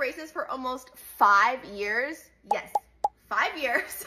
braces for almost 5 years. Yes, 5 years.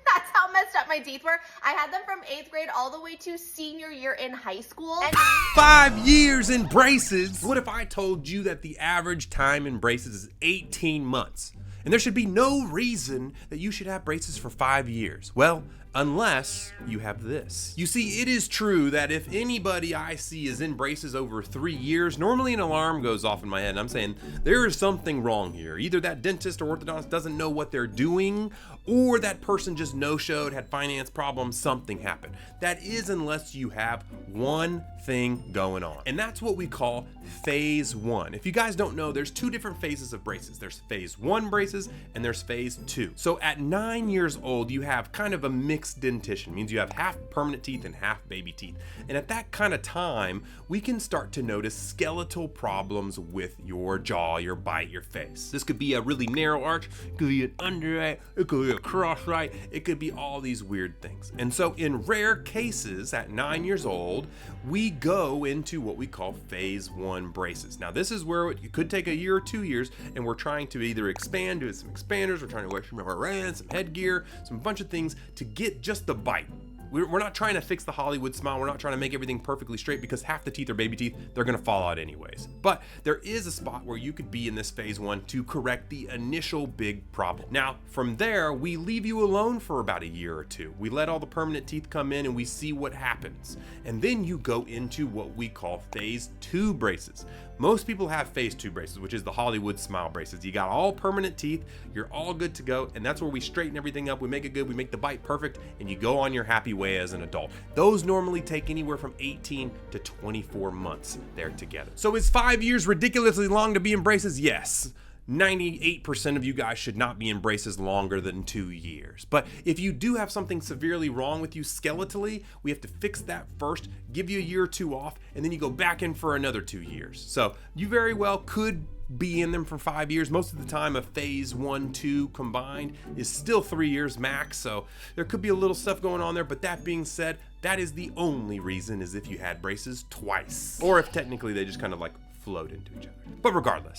That's how messed up my teeth were. I had them from 8th grade all the way to senior year in high school. And 5 years in braces? What if I told you that the average time in braces is 18 months? And there should be no reason that you should have braces for 5 years. Well, unless you have this. You see, it is true that if anybody I see is in braces over 3 years, normally an alarm goes off in my head and I'm saying there is something wrong here. Either that dentist or orthodontist doesn't know what they're doing, or that person just no-showed, had finance problems, something happened. That is unless you have one thing going on. And that's what we call phase 1. If you guys don't know, there's 2 different phases of braces. There's phase 1 braces and there's phase 2. So at 9 years old, you have kind of a mixed dentition. It means you have half permanent teeth and half baby teeth. And at that kind of time, we can start to notice skeletal problems with your jaw, your bite, your face. This could be a really narrow arch, it could be an under eye, it could be a cross right, it could be all these weird things. And so in rare cases at 9 years old, we go into what we call phase 1 braces. Now this is where it could take a year or 2 years, and we're trying to either expand, do some expanders, we're trying to wear some rubber bands, some headgear, some bunch of things to get just the bite. We're not trying to fix the Hollywood smile. We're not trying to make everything perfectly straight, because half the teeth are baby teeth. They're gonna fall out anyways. But there is a spot where you could be in this phase 1 to correct the initial big problem. Now, from there, we leave you alone for about a year or 2. We let all the permanent teeth come in and we see what happens. And then you go into what we call phase 2 braces. Most people have phase 2 braces, which is the Hollywood smile braces. You got all permanent teeth, you're all good to go, and that's where we straighten everything up, we make it good, we make the bite perfect, and you go on your happy way as an adult. Those normally take anywhere from 18 to 24 months there together. So is 5 years ridiculously long to be in braces? Yes. 98% of you guys should not be in braces longer than 2 years. But if you do have something severely wrong with you skeletally, we have to fix that first, give you a year or 2 off, and then you go back in for another 2 years. So you very well could be in them for 5 years. Most of the time a phase 1, 2 combined is still 3 years max. So there could be a little stuff going on there, but that being said, that is the only reason, is if you had braces twice, or if technically they just kind of like float into each other. But regardless,